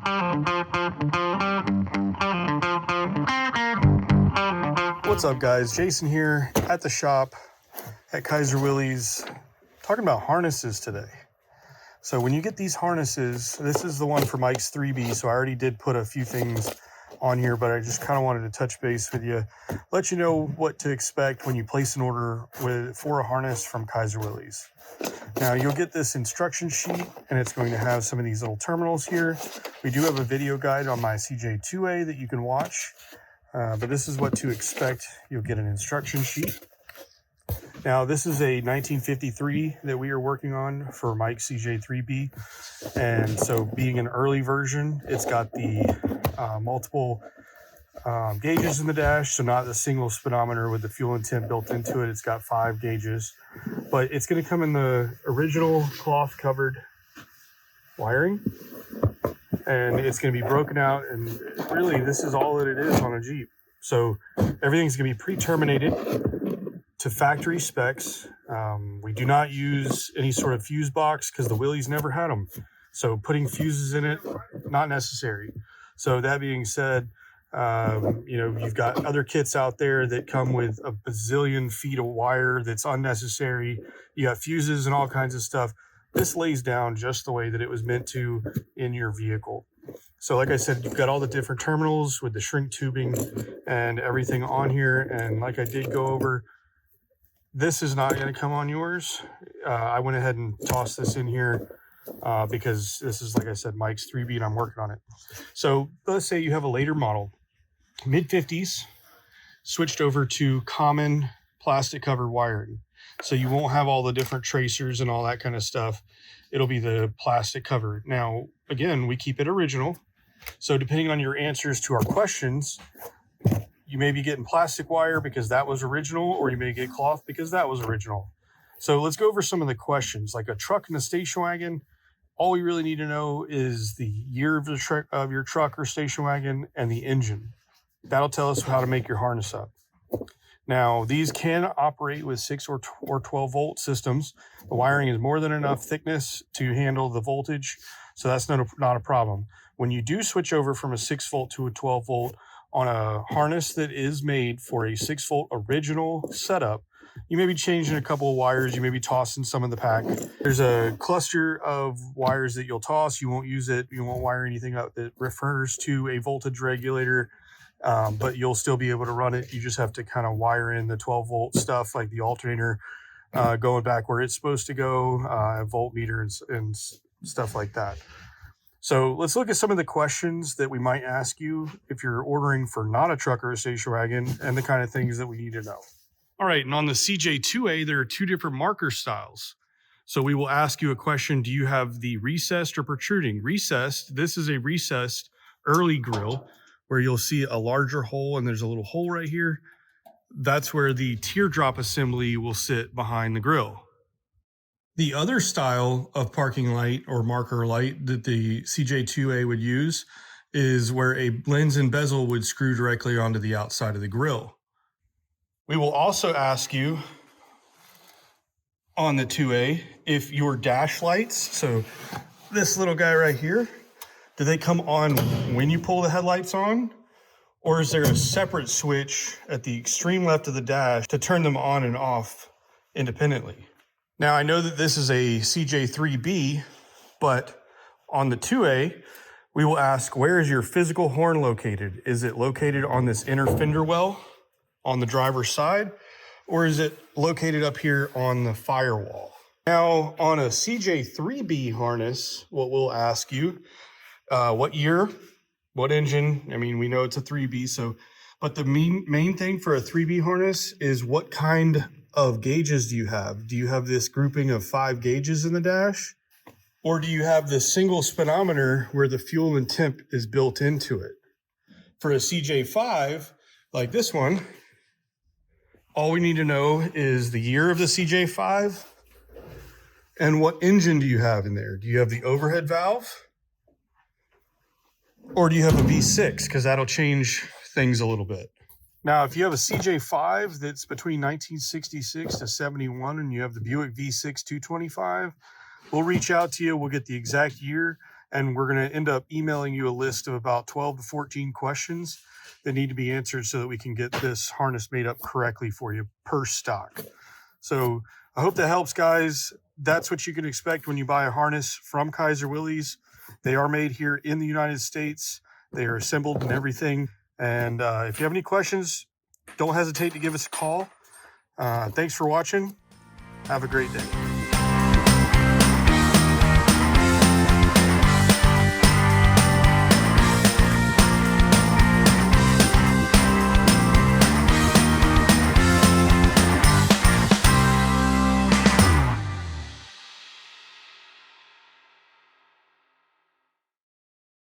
What's up guys, Jason here at the shop at Kaiser Willys, talking about harnesses today. So when you get these harnesses, this is the one for Mike's 3B, so I already did put a few things on here, but I just kind of wanted to touch base with you, let you know what to expect when you place an order for a harness from Kaiser Willys. Now you'll get this instruction sheet and it's going to have some of these little terminals here. We do have a video guide on my CJ2A that you can watch, but this is what to expect. You'll get an instruction sheet. Now this is a 1953 that we are working on for Mike's CJ3B, and so being an early version, it's got the multiple gauges in the dash, so not the single speedometer with the fuel and temp built into it. It's got 5 gauges, but it's going to come in the original cloth covered wiring, and it's going to be broken out, and really this is all that it is on a Jeep. So everything's going to be pre-terminated to factory specs. We do not use any sort of fuse box because the Willys never had them, so putting fuses in it, not necessary. So that being said, you know, you've got other kits out there that come with a bazillion feet of wire that's unnecessary. You got fuses and all kinds of stuff. This lays down just the way that it was meant to in your vehicle. So like I said, you've got all the different terminals with the shrink tubing and everything on here. And like I did go over, this is not going to come on yours. I went ahead and tossed this in here because this is, like I said, Mike's 3B and I'm working on it. So let's say you have a later model, mid-50s, switched over to common plastic covered wiring. So you won't have all the different tracers and all that kind of stuff. It'll be the plastic covered. Now, again, we keep it original. So depending on your answers to our questions, you may be getting plastic wire because that was original, or you may get cloth because that was original. So let's go over some of the questions. Like a truck and a station wagon, all we really need to know is the year of your truck or station wagon and the engine. That'll tell us how to make your harness up. Now, these can operate with 6 or 12 volt systems. The wiring is more than enough thickness to handle the voltage, so that's not a problem. When you do switch over from a 6 volt to a 12 volt on a harness that is made for a 6 volt original setup, you may be changing a couple of wires. You may be tossing some in the pack. There's a cluster of wires that you'll toss. You won't use it. You won't wire anything up that refers to a voltage regulator. But you'll still be able to run it. You just have to kind of wire in the 12 volt stuff, like the alternator going back where it's supposed to go, voltmeter and stuff like that. So let's look at some of the questions that we might ask you if you're ordering for not a truck or a station wagon, and the kind of things that we need to know. All right, and on the CJ2A, there are 2 different marker styles. So we will ask you a question: do you have the recessed or protruding? Recessed, this is a recessed early grill, where you'll see a larger hole, and there's a little hole right here. That's where the teardrop assembly will sit behind the grill. The other style of parking light or marker light that the CJ2A would use is where a lens and bezel would screw directly onto the outside of the grill. We will also ask you on the 2A if your dash lights, so this little guy right here, do they come on when you pull the headlights on? Or is there a separate switch at the extreme left of the dash to turn them on and off independently? Now, I know that this is a CJ3B, but on the 2A, we will ask, where is your physical horn located? Is it located on this inner fender well on the driver's side, or is it located up here on the firewall? Now, on a CJ3B harness, what we'll ask you, what year, what engine? I mean, we know it's a 3B, so, but the main thing for a 3B harness is what kind of gauges do you have? Do you have this grouping of 5 gauges in the dash? Or do you have this single speedometer where the fuel and temp is built into it? For a CJ5, like this one, all we need to know is the year of the CJ5 and what engine do you have in there? Do you have the overhead valve? Or do you have a V6? Because that'll change things a little bit. Now, if you have a CJ5 that's between 1966 to 71 and you have the Buick V6 225, we'll reach out to you. We'll get the exact year and we're going to end up emailing you a list of about 12 to 14 questions that need to be answered so that we can get this harness made up correctly for you per stock. So I hope that helps, guys. That's what you can expect when you buy a harness from Kaiser Willys. They are made here in the United States. They are assembled and everything. And if you have any questions, don't hesitate to give us a call. Thanks for watching. Have a great day.